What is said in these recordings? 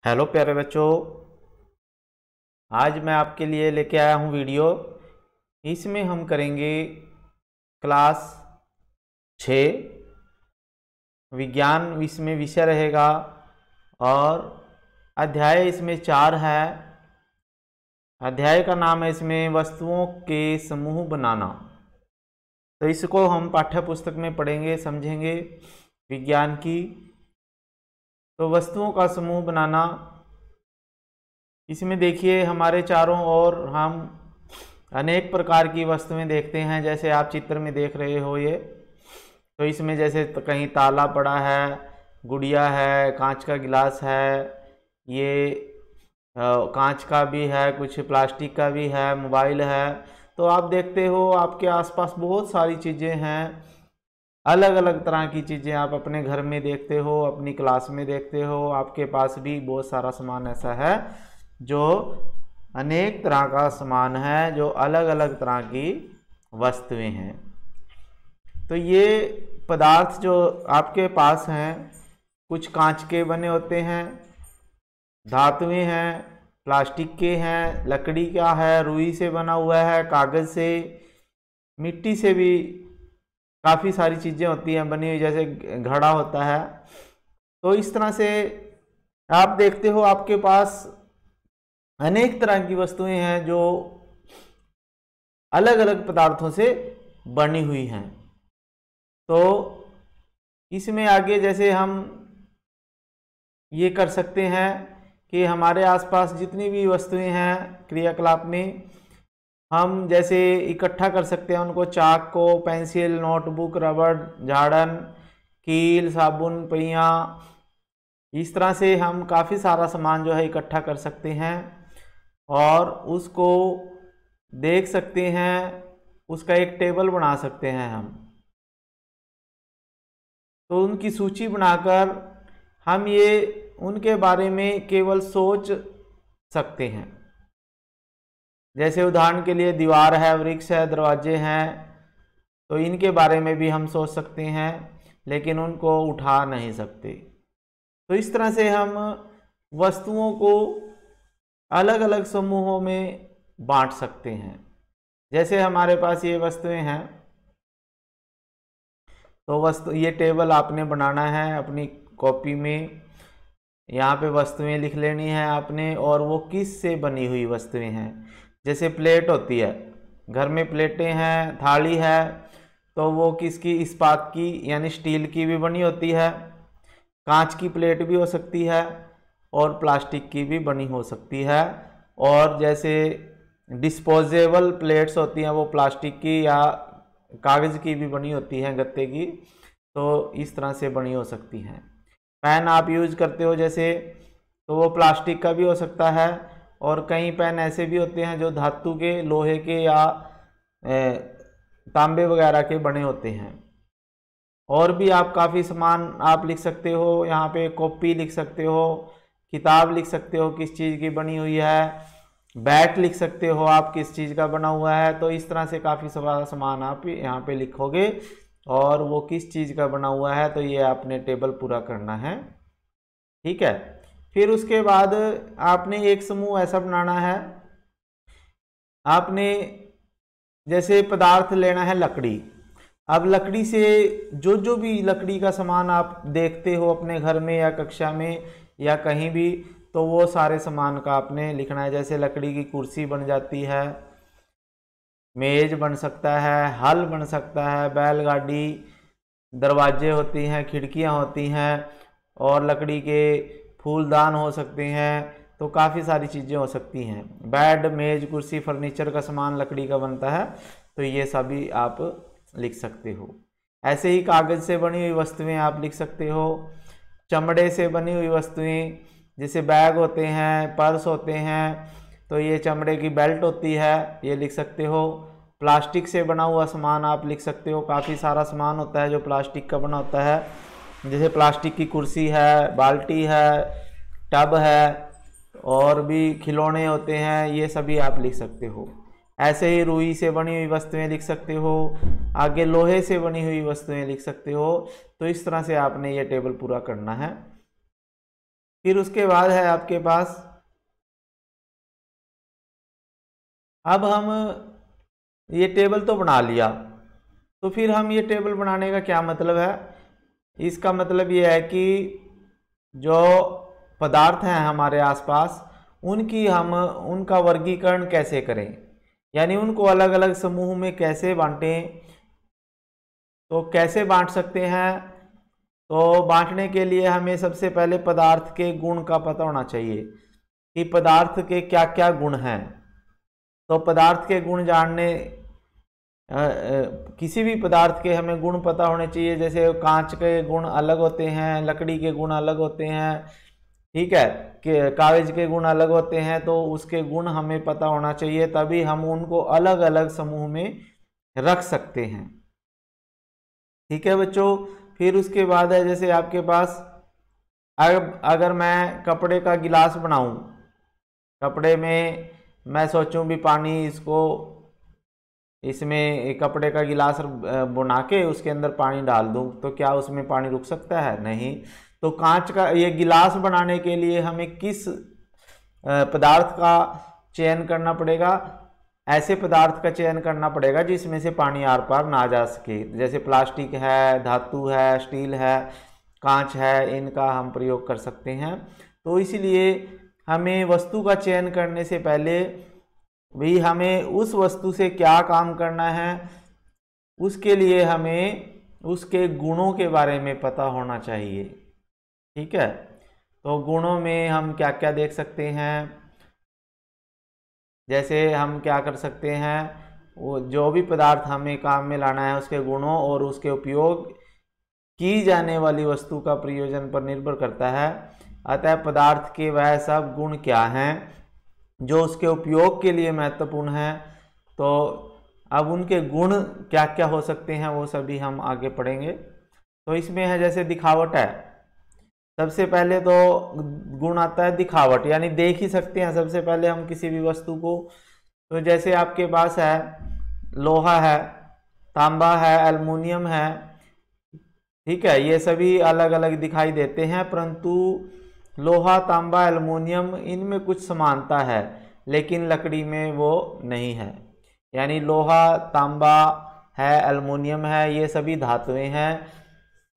Hello प्यारे बच्चों, आज मैं आपके लिए लेके आया हूँ वीडियो। इसमें हम करेंगे क्लास 6 विज्ञान इसमें विषय रहेगा और अध्याय इसमें 4 है। अध्याय का नाम है इसमें वस्तुओं के समूह बनाना। तो इसको हम पाठ्य पुस्तक में पढ़ेंगे, समझेंगे विज्ञान की। तो वस्तुओं का समूह बनाना, इसमें देखिए हमारे चारों ओर हम अनेक प्रकार की वस्तुएं देखते हैं, जैसे आप चित्र में देख रहे हो ये। तो इसमें जैसे कहीं ताला पड़ा है, गुड़िया है, कांच का गिलास है, ये कांच का भी है, कुछ प्लास्टिक का भी है, मोबाइल है। तो आप देखते हो आपके आसपास बहुत सारी चीज़ें हैं, अलग अलग तरह की चीज़ें आप अपने घर में देखते हो, अपनी क्लास में देखते हो। आपके पास भी बहुत सारा सामान ऐसा है जो अनेक तरह का सामान है, जो अलग अलग तरह की वस्तुएं हैं। तो ये पदार्थ जो आपके पास हैं, कुछ कांच के बने होते हैं, धातुएं हैं, प्लास्टिक के हैं, लकड़ी का है, रुई से बना हुआ है, कागज़ से, मिट्टी से भी काफ़ी सारी चीज़ें होती हैं बनी हुई, जैसे घड़ा होता है। तो इस तरह से आप देखते हो आपके पास अनेक तरह की वस्तुएं हैं जो अलग अलग पदार्थों से बनी हुई हैं। तो इसमें आगे जैसे हम ये कर सकते हैं कि हमारे आसपास जितनी भी वस्तुएं हैं क्रियाकलाप में, हम जैसे इकट्ठा कर सकते हैं उनको, चाक को, पेंसिल, नोटबुक, रबड़, झाड़न, कील, साबुन, पहिया। इस तरह से हम काफ़ी सारा सामान जो है इकट्ठा कर सकते हैं और उसको देख सकते हैं, उसका एक टेबल बना सकते हैं हम। तो उनकी सूची बनाकर हम ये उनके बारे में केवल सोच सकते हैं। जैसे उदाहरण के लिए दीवार है, वृक्ष है, दरवाजे हैं, तो इनके बारे में भी हम सोच सकते हैं, लेकिन उनको उठा नहीं सकते। तो इस तरह से हम वस्तुओं को अलग अलग समूहों में बांट सकते हैं। जैसे हमारे पास ये वस्तुएं हैं, तो ये टेबल आपने बनाना है अपनी कॉपी में। यहाँ पे वस्तुएं लिख लेनी है आपने, और वो किस से बनी हुई वस्तुएं हैं। जैसे प्लेट होती है, घर में प्लेटें हैं, थाली है, तो वो किसकी, इस्पात की यानी स्टील की भी बनी होती है, कांच की प्लेट भी हो सकती है और प्लास्टिक की भी बनी हो सकती है। और जैसे डिस्पोजेबल प्लेट्स होती हैं, वो प्लास्टिक की या कागज़ की भी बनी होती हैं, गत्ते की। तो इस तरह से बनी हो सकती हैं। पेन आप यूज करते हो जैसे, तो वो प्लास्टिक का भी हो सकता है, और कई पेन ऐसे भी होते हैं जो धातु के, लोहे के या तांबे वगैरह के बने होते हैं। और भी आप काफ़ी सामान आप लिख सकते हो, यहाँ पे कॉपी लिख सकते हो, किताब लिख सकते हो किस चीज़ की बनी हुई है, बैट लिख सकते हो आप किस चीज़ का बना हुआ है। तो इस तरह से काफ़ी सारा सामान आप यहाँ पे लिखोगे और वो किस चीज़ का बना हुआ है, तो ये आपने टेबल पूरा करना है। ठीक है। फिर उसके बाद आपने एक समूह ऐसा बनाना है, आपने जैसे पदार्थ लेना है लकड़ी। अब लकड़ी से जो जो भी लकड़ी का सामान आप देखते हो अपने घर में या कक्षा में या कहीं भी, तो वो सारे सामान का आपने लिखना है। जैसे लकड़ी की कुर्सी बन जाती है, मेज बन सकता है, हल बन सकता है, बैलगाड़ी, दरवाजे होती हैं, खिड़कियां होती हैं, और लकड़ी के फूलदान हो सकते हैं। तो काफ़ी सारी चीज़ें हो सकती हैं। बेड, मेज, कुर्सी, फर्नीचर का सामान लकड़ी का बनता है, तो ये सभी आप लिख सकते हो। ऐसे ही कागज़ से बनी हुई वस्तुएं आप लिख सकते हो, चमड़े से बनी हुई वस्तुएं जैसे बैग होते हैं, पर्स होते हैं, तो ये चमड़े की बेल्ट होती है, ये लिख सकते हो। प्लास्टिक से बना हुआ सामान आप लिख सकते हो, काफ़ी सारा सामान होता है जो प्लास्टिक का बना होता है, जैसे प्लास्टिक की कुर्सी है, बाल्टी है, टब है, और भी खिलौने होते हैं, ये सभी आप लिख सकते हो। ऐसे ही रुई से बनी हुई वस्तुएं लिख सकते हो, आगे लोहे से बनी हुई वस्तुएं लिख सकते हो। तो इस तरह से आपने ये टेबल पूरा करना है। फिर उसके बाद है आपके पास, अब हम ये टेबल तो बना लिया, तो फिर हम ये टेबल बनाने का क्या मतलब है, इसका मतलब ये है कि जो पदार्थ हैं हमारे आसपास उनका वर्गीकरण कैसे करें, यानी उनको अलग अलग समूह में कैसे बांटें। तो कैसे बांट सकते हैं, तो बांटने के लिए हमें सबसे पहले पदार्थ के गुण का पता होना चाहिए कि पदार्थ के क्या क्या गुण हैं। तो पदार्थ के गुण जानने, किसी भी पदार्थ के हमें गुण पता होने चाहिए। जैसे कांच के गुण अलग होते हैं, लकड़ी के गुण अलग होते हैं, ठीक है, कि कागज के गुण अलग होते हैं, तो उसके गुण हमें पता होना चाहिए, तभी हम उनको अलग अलग समूह में रख सकते हैं। ठीक है बच्चों। फिर उसके बाद है जैसे आपके पास, अगर मैं कपड़े का गिलास बनाऊं, कपड़े में मैं सोचूं भी पानी इसमें कपड़े का गिलास बना के उसके अंदर पानी डाल दूं, तो क्या उसमें पानी रुक सकता है? नहीं। तो कांच का ये गिलास बनाने के लिए हमें किस पदार्थ का चयन करना पड़ेगा? ऐसे पदार्थ का चयन करना पड़ेगा जिसमें से पानी आर पार ना जा सके। जैसे प्लास्टिक है, धातु है, स्टील है, कांच है, इनका हम प्रयोग कर सकते हैं। तो इसलिए हमें वस्तु का चयन करने से पहले भी हमें उस वस्तु से क्या काम करना है, उसके लिए हमें उसके गुणों के बारे में पता होना चाहिए। ठीक है, तो गुणों में हम क्या क्या देख सकते हैं, जैसे हम क्या कर सकते हैं, वो जो भी पदार्थ हमें काम में लाना है उसके गुणों और उसके उपयोग की जाने वाली वस्तु का प्रयोजन पर निर्भर करता है। अतः पदार्थ के वह सब गुण क्या हैं जो उसके उपयोग के लिए महत्वपूर्ण हैं। तो अब उनके गुण क्या क्या हो सकते हैं वो सभी हम आगे पढ़ेंगे। तो इसमें है जैसे दिखावट है, सबसे पहले तो गुण आता है दिखावट, यानी देख ही सकते हैं सबसे पहले हम किसी भी वस्तु को। तो जैसे आपके पास है लोहा है, तांबा है, एल्युमिनियम है, ठीक है, ये सभी अलग अलग दिखाई देते हैं, परंतु लोहा, तांबा, एल्युमिनियम इनमें कुछ समानता है, लेकिन लकड़ी में वो नहीं है। यानी लोहा, तांबा है, एल्युमिनियम है, ये सभी धातुएं हैं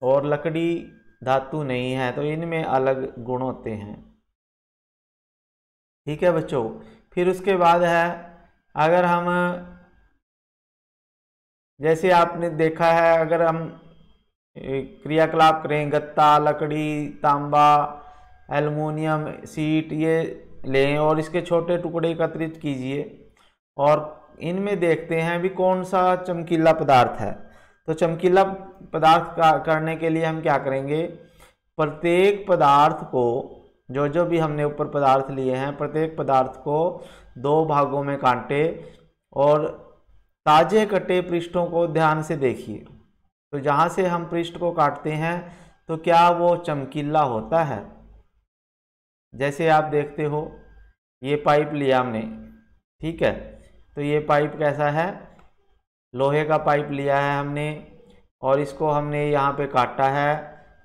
और लकड़ी धातु नहीं है, तो इनमें अलग गुण होते हैं। ठीक है बच्चों। फिर उसके बाद है, अगर हम, जैसे आपने देखा है, अगर हम क्रियाकलाप करें, गत्ता, लकड़ी, तांबा, एल्युमिनियम, सीट ये लें और इसके छोटे टुकड़े एकत्रित कीजिए और इनमें देखते हैं भी कौन सा चमकीला पदार्थ है। तो चमकीला पदार्थ का करने के लिए हम क्या करेंगे, प्रत्येक पदार्थ को, जो जो भी हमने ऊपर पदार्थ लिए हैं, प्रत्येक पदार्थ को दो भागों में काटे और ताजे कटे पृष्ठों को ध्यान से देखिए। तो जहाँ से हम पृष्ठ को काटते हैं तो क्या वो चमकीला होता है? जैसे आप देखते हो, ये पाइप लिया हमने, ठीक है, तो ये पाइप कैसा है, लोहे का पाइप लिया है हमने और इसको हमने यहाँ पे काटा है।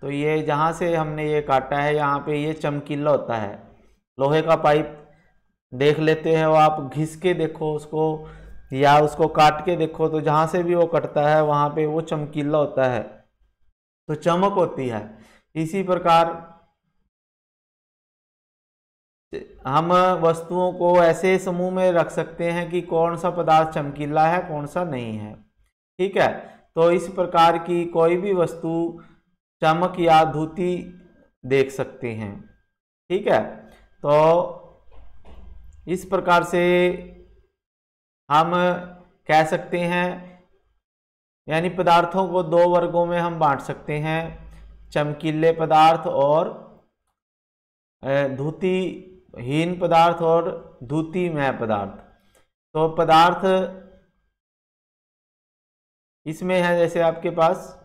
तो ये जहाँ से हमने ये काटा है यहाँ पे ये चमकीला होता है। लोहे का पाइप देख लेते हैं, वो आप घिस के देखो उसको या उसको काट के देखो, तो जहाँ से भी वो कटता है वहाँ पे वो चमकीला होता है, तो चमक होती है। इसी प्रकार हम वस्तुओं को ऐसे समूह में रख सकते हैं कि कौन सा पदार्थ चमकीला है, कौन सा नहीं है। ठीक है, तो इस प्रकार की कोई भी वस्तु चमक या धुती देख सकते हैं। ठीक है, तो इस प्रकार से हम कह सकते हैं, यानी पदार्थों को दो वर्गों में हम बांट सकते हैं, चमकीले पदार्थ और धुतीहीन पदार्थ और धुतीमय पदार्थ। तो पदार्थ इसमें है जैसे आपके पास,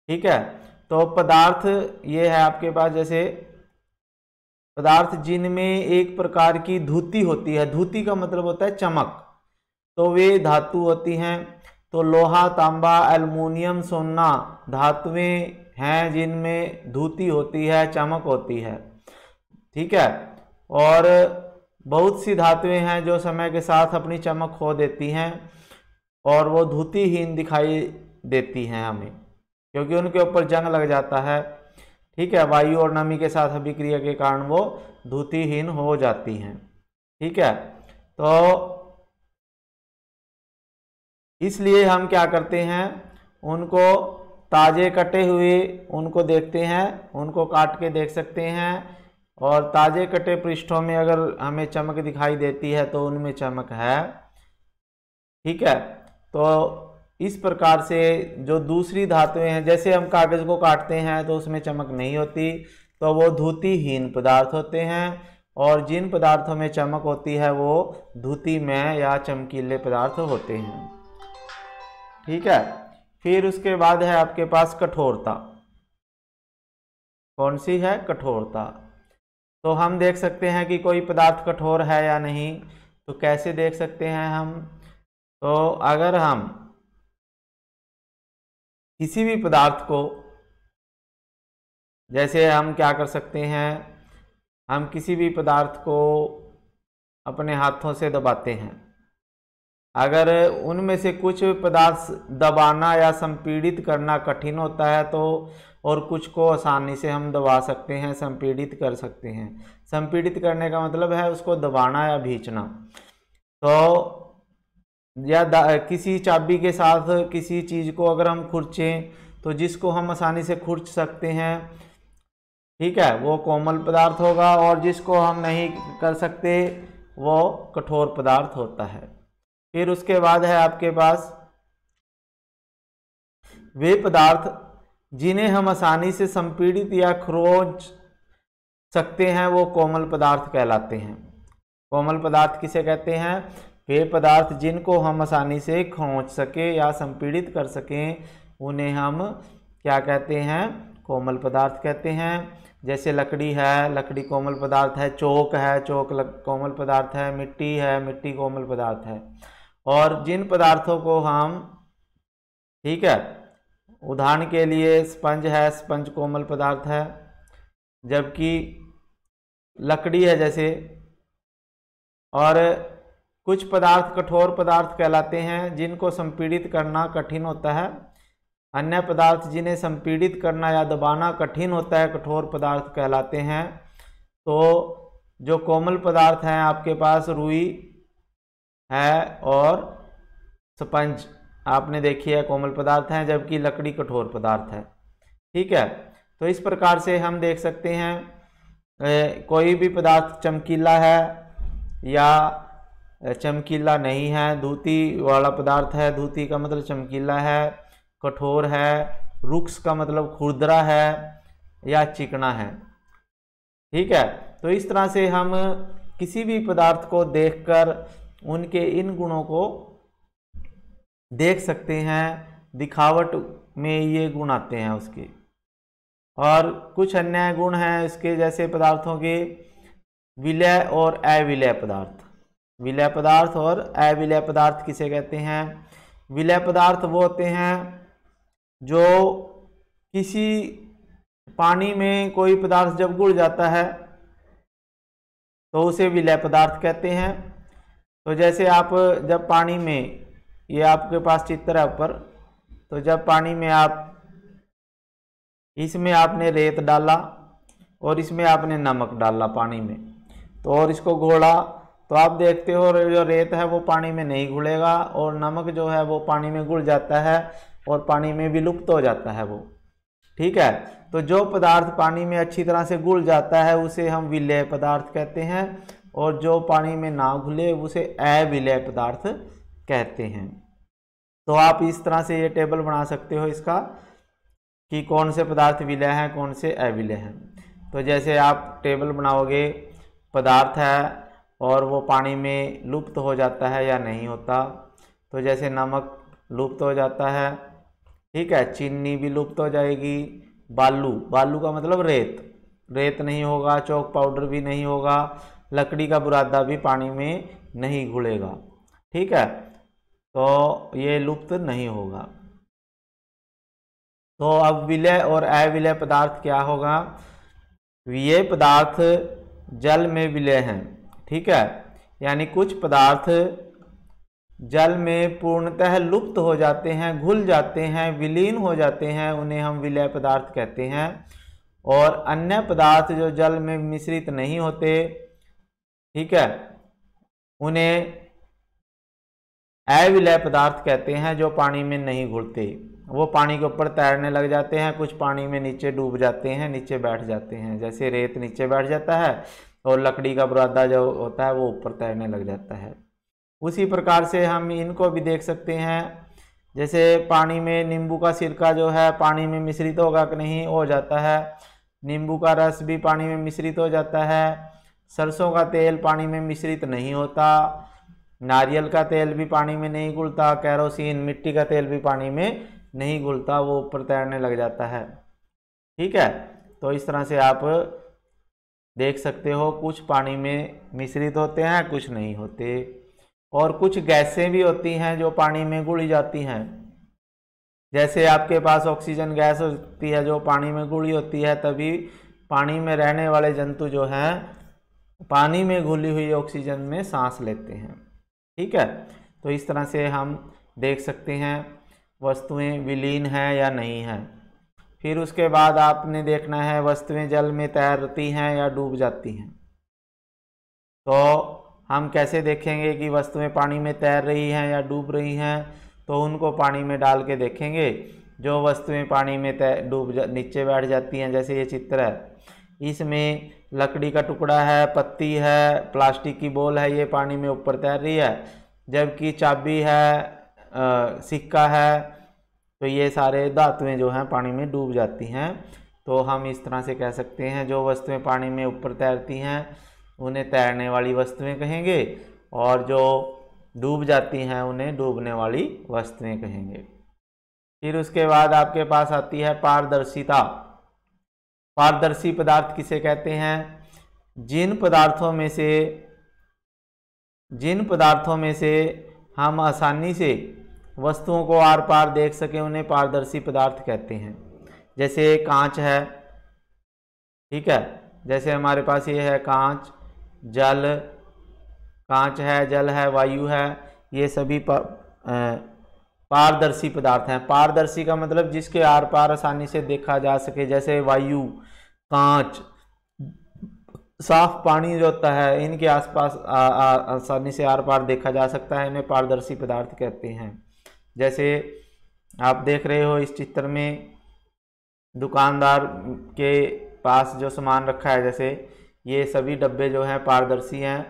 ठीक है, तो पदार्थ ये है आपके पास, जैसे पदार्थ जिनमें एक प्रकार की धुती होती है, धुती का मतलब होता है चमक, तो वे धातु होती हैं। तो लोहा, तांबा, एल्युमिनियम, सोना धातुएं हैं जिनमें धुती होती है, चमक होती है। ठीक है। और बहुत सी धातुएं हैं जो समय के साथ अपनी चमक खो देती हैं और वो धुतीहीन दिखाई देती हैं हमें, क्योंकि उनके ऊपर जंग लग जाता है। ठीक है, वायु और नमी के साथ अभिक्रिया के कारण वो धुतीहीन हो जाती हैं। ठीक है, तो इसलिए हम क्या करते हैं, उनको ताजे कटे हुए उनको देखते हैं, उनको काट के देख सकते हैं, और ताजे कटे पृष्ठों में अगर हमें चमक दिखाई देती है तो उनमें चमक है। ठीक है, तो इस प्रकार से जो दूसरी धातुएं हैं, जैसे हम कागज को काटते हैं तो उसमें चमक नहीं होती, तो वो धुतीहीन पदार्थ होते हैं, और जिन पदार्थों में चमक होती है वो धुतीमय या चमकीले पदार्थ होते हैं। ठीक है, फिर उसके बाद है आपके पास कठोरता। कौन सी है? कठोरता। तो हम देख सकते हैं कि कोई पदार्थ कठोर है या नहीं। तो कैसे देख सकते हैं हम? तो अगर हम किसी भी पदार्थ को, जैसे हम क्या कर सकते हैं, हम किसी भी पदार्थ को अपने हाथों से दबाते हैं, अगर उनमें से कुछ पदार्थ दबाना या संपीड़ित करना कठिन होता है तो, और कुछ को आसानी से हम दबा सकते हैं, संपीड़ित कर सकते हैं। संपीड़ित करने का मतलब है उसको दबाना या भींचना। तो या किसी चाबी के साथ किसी चीज़ को अगर हम खुरचें तो जिसको हम आसानी से खुरच सकते हैं, ठीक है, वो कोमल पदार्थ होगा, और जिसको हम नहीं कर सकते वो कठोर पदार्थ होता है। फिर उसके बाद है आपके पास वे पदार्थ जिन्हें हम आसानी से संपीड़ित या खरोंच सकते हैं, वो कोमल पदार्थ कहलाते हैं। कोमल पदार्थ किसे कहते हैं? वे पदार्थ जिनको हम आसानी से खरोंच सके या संपीड़ित कर सकें, उन्हें हम क्या कहते हैं? कोमल पदार्थ कहते हैं। जैसे लकड़ी है, लकड़ी कोमल पदार्थ है, चौक है, चौक कोमल पदार्थ है, मिट्टी है, मिट्टी कोमल पदार्थ है। और जिन पदार्थों को हम, ठीक है, उदाहरण के लिए स्पंज है, स्पंज कोमल पदार्थ है, जबकि लकड़ी है जैसे, और कुछ पदार्थ कठोर पदार्थ कहलाते हैं जिनको संपीड़ित करना कठिन होता है। अन्य पदार्थ जिन्हें संपीड़ित करना या दबाना कठिन होता है कठोर पदार्थ कहलाते हैं। तो जो कोमल पदार्थ हैं आपके पास रुई है और स्पंज आपने देखी है कोमल पदार्थ हैं, जबकि लकड़ी कठोर पदार्थ है। ठीक है, तो इस प्रकार से हम देख सकते हैं कोई भी पदार्थ चमकीला है या चमकीला नहीं है। धुती वाला पदार्थ है, धुती का मतलब चमकीला है, कठोर है, रुक्ष का मतलब खुरदरा है या चिकना है। ठीक है, तो इस तरह से हम किसी भी पदार्थ को देखकर उनके इन गुणों को देख सकते हैं। दिखावट में ये गुण आते हैं उसके, और कुछ अन्य गुण हैं इसके, जैसे पदार्थों के विलय और अविलय पदार्थ। विलय पदार्थ और अविलय पदार्थ किसे कहते हैं? विलय पदार्थ वो होते हैं जो किसी पानी में कोई पदार्थ जब घुल जाता है तो उसे विलय पदार्थ कहते हैं। तो जैसे आप जब पानी में, ये आपके पास चित्र है ऊपर, तो जब पानी में आप, इसमें आपने रेत डाला और इसमें आपने नमक डाला पानी में, तो और इसको घोला, तो आप देखते हो जो रेत है वो पानी में नहीं घुलेगा, और नमक जो है वो पानी में घुल जाता है और पानी में विलुप्त हो जाता है वो। ठीक है, तो जो पदार्थ पानी में अच्छी तरह से घुल जाता है उसे हम विलय पदार्थ कहते हैं, और जो पानी में ना घुले उसे अविलय पदार्थ कहते हैं। तो आप इस तरह से ये टेबल बना सकते हो इसका, कि कौन से पदार्थ विलय हैं, कौन से अविलय हैं। तो जैसे आप टेबल बनाओगे, पदार्थ है और वो पानी में लुप्त हो जाता है या नहीं होता, तो जैसे नमक लुप्त हो जाता है, ठीक है, चीनी भी लुप्त हो जाएगी, बालू, बालू का मतलब रेत, रेत नहीं होगा, चौक पाउडर भी नहीं होगा, लकड़ी का बुरादा भी पानी में नहीं घुलेगा। ठीक है, तो ये लुप्त नहीं होगा। तो अब विलय और अविलय पदार्थ क्या होगा? ये पदार्थ जल में विलय हैं, ठीक है, यानी कुछ पदार्थ जल में पूर्णतः लुप्त हो जाते हैं, घुल जाते हैं, विलीन हो जाते हैं, उन्हें हम विलय पदार्थ कहते हैं। और अन्य पदार्थ जो जल में मिश्रित नहीं होते, ठीक है, उन्हें अविलय पदार्थ कहते हैं, जो पानी में नहीं घुलते। वो पानी के ऊपर तैरने लग जाते हैं, कुछ पानी में नीचे डूब जाते हैं, नीचे बैठ जाते हैं, जैसे रेत नीचे बैठ जाता है और लकड़ी का बुरादा जो होता है वो ऊपर तैरने लग जाता है। उसी प्रकार से हम इनको भी देख सकते हैं, जैसे पानी में नींबू का सिरका जो है पानी में मिश्रित होगा कि नहीं, हो जाता है। नींबू का रस भी पानी में मिश्रित हो जाता है। सरसों का तेल पानी में मिश्रित नहीं होता। नारियल का तेल भी पानी में नहीं घुलता। केरोसिन, मिट्टी का तेल भी पानी में नहीं घुलता, वो ऊपर तैरने लग जाता है, ठीक है। तो इस तरह से आप देख सकते हो, कुछ पानी में मिश्रित होते हैं, कुछ नहीं होते। और कुछ गैसें भी होती हैं जो पानी में घुल जाती हैं, जैसे आपके पास ऑक्सीजन गैस होती है जो पानी में घुली होती है, तभी पानी में रहने वाले जंतु जो हैं पानी में घुली हुई ऑक्सीजन में सांस लेते हैं, ठीक है। तो इस तरह से हम देख सकते हैं वस्तुएं विलीन हैं या नहीं हैं। फिर उसके बाद आपने देखना है वस्तुएं जल में तैरती हैं या डूब जाती हैं। तो हम कैसे देखेंगे कि वस्तुएं पानी में तैर रही हैं या डूब रही हैं? तो उनको पानी में डाल के देखेंगे। जो वस्तुएं पानी में नीचे बैठ जाती हैं, जैसे ये चित्र है, इसमें लकड़ी का टुकड़ा है, पत्ती है, प्लास्टिक की बॉल है, ये पानी में ऊपर तैर रही है। जबकि चाबी है, सिक्का है, तो ये सारे धातुएं जो हैं पानी में डूब जाती हैं। तो हम इस तरह से कह सकते हैं जो वस्तुएं पानी में ऊपर तैरती हैं उन्हें तैरने वाली वस्तुएं कहेंगे, और जो डूब जाती हैं उन्हें डूबने वाली वस्तुएं कहेंगे। फिर उसके बाद आपके पास आती है पारदर्शिता। पारदर्शी पदार्थ किसे कहते हैं? जिन पदार्थों में से हम आसानी से वस्तुओं को आर पार देख सकें उन्हें पारदर्शी पदार्थ कहते हैं। जैसे कांच है, ठीक है, जैसे हमारे पास ये है कांच, कांच है, जल है, वायु है, ये सभी पारदर्शी पदार्थ हैं। पारदर्शी का मतलब जिसके आर पार आसानी से देखा जा सके, जैसे वायु, कांच, साफ पानी जो होता है, इनके आसपास आसानी से आर पार देखा जा सकता है, इन्हें पारदर्शी पदार्थ कहते हैं। जैसे आप देख रहे हो इस चित्र में दुकानदार के पास जो सामान रखा है, जैसे ये सभी डब्बे जो हैं पारदर्शी हैं,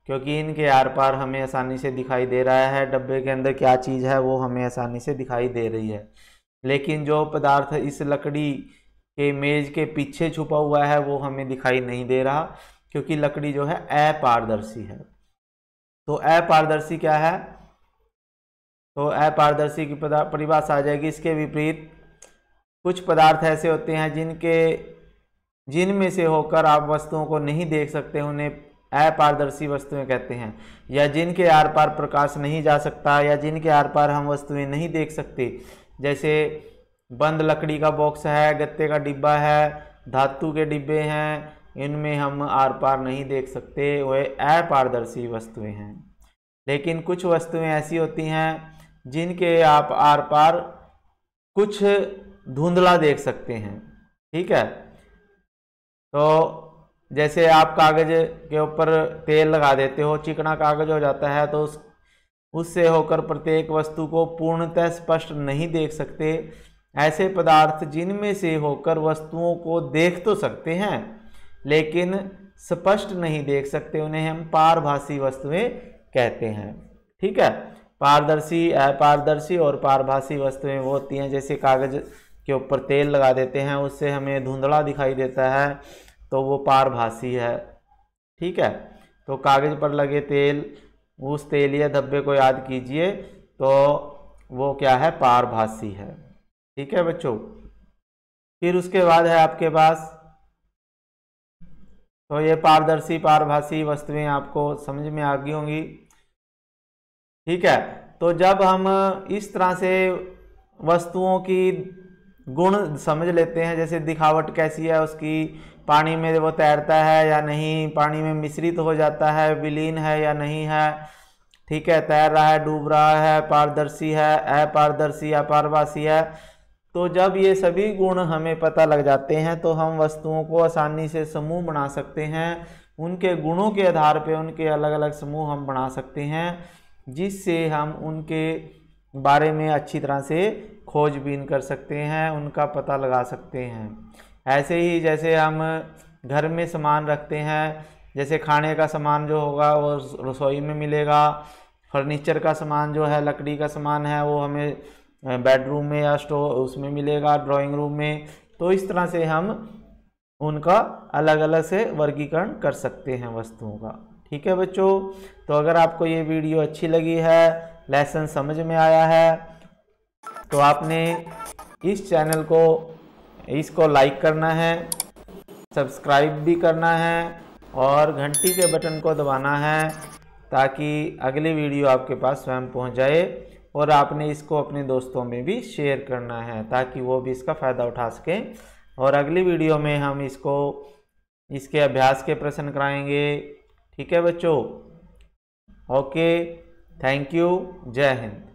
क्योंकि इनके आर पार हमें आसानी से दिखाई दे रहा है डब्बे के अंदर क्या चीज़ है, वो हमें आसानी से दिखाई दे रही है। लेकिन जो पदार्थ इस लकड़ी के मेज के पीछे छुपा हुआ है वो हमें दिखाई नहीं दे रहा, क्योंकि लकड़ी जो है अपारदर्शी है। तो अपारदर्शी क्या है? तो अपारदर्शी की परिभाषा आ जाएगी इसके विपरीत। कुछ पदार्थ ऐसे होते हैं जिनमें से होकर आप वस्तुओं को नहीं देख सकते, उन्हें अपारदर्शी वस्तुएं कहते हैं। या जिनके आर पार प्रकाश नहीं जा सकता, या जिनके आर पार हम वस्तुएं नहीं देख सकते, जैसे बंद लकड़ी का बॉक्स है, गत्ते का डिब्बा है, धातु के डिब्बे हैं, इनमें हम आर पार नहीं देख सकते, वे अपारदर्शी वस्तुएं हैं। लेकिन कुछ वस्तुएं ऐसी होती हैं जिनके आप आर पार कुछ धुंधला देख सकते हैं, ठीक है। तो जैसे आप कागज के ऊपर तेल लगा देते हो, चिकना कागज हो जाता है, तो उससे होकर प्रत्येक वस्तु को पूर्णतः स्पष्ट नहीं देख सकते। ऐसे पदार्थ जिनमें से होकर वस्तुओं को देख तो सकते हैं लेकिन स्पष्ट नहीं देख सकते, उन्हें हम पारभासी वस्तुएं कहते हैं, ठीक है। पारदर्शी, अपारदर्शी और पारभासी वस्तुएं वो होती हैं जैसे कागज के ऊपर तेल लगा देते हैं, उससे हमें धुंधला दिखाई देता है, तो वो पारभासी है, ठीक है। तो कागज पर लगे तेल, उस तेल या धब्बे को याद कीजिए, तो वो क्या है? पारभासी है, ठीक है बच्चों। फिर उसके बाद है आपके पास, तो ये पारदर्शी पारभासी वस्तुएं आपको समझ में आ गई होंगी, ठीक है। तो जब हम इस तरह से वस्तुओं की गुण समझ लेते हैं, जैसे दिखावट कैसी है उसकी, पानी में वो तैरता है या नहीं, पानी में मिश्रित हो जाता है, विलीन है या नहीं है, ठीक है, तैर रहा है, डूब रहा है, पारदर्शी है, अपारदर्शी, अपारभासी है। तो जब ये सभी गुण हमें पता लग जाते हैं तो हम वस्तुओं को आसानी से समूह बना सकते हैं। उनके गुणों के आधार पे उनके अलग अलग समूह हम बना सकते हैं, जिससे हम उनके बारे में अच्छी तरह से खोजबीन कर सकते हैं, उनका पता लगा सकते हैं। ऐसे ही जैसे हम घर में सामान रखते हैं, जैसे खाने का सामान जो होगा वो रसोई में मिलेगा, फर्नीचर का सामान जो है, लकड़ी का सामान है, वो हमें बेडरूम में या स्टोर उसमें मिलेगा, ड्राइंग रूम में। तो इस तरह से हम उनका अलग अलग से वर्गीकरण कर सकते हैं वस्तुओं का। ठीक है बच्चों, तो अगर आपको ये वीडियो अच्छी लगी है, लेसन समझ में आया है, तो आपने इस चैनल को इसको लाइक करना है, सब्सक्राइब भी करना है और घंटी के बटन को दबाना है, ताकि अगली वीडियो आपके पास स्वयं पहुंच जाए। और आपने इसको अपने दोस्तों में भी शेयर करना है, ताकि वो भी इसका फ़ायदा उठा सकें। और अगली वीडियो में हम इसके अभ्यास के प्रश्न कराएंगे। ठीक है बच्चों, ओके, थैंक यू, जय हिंद।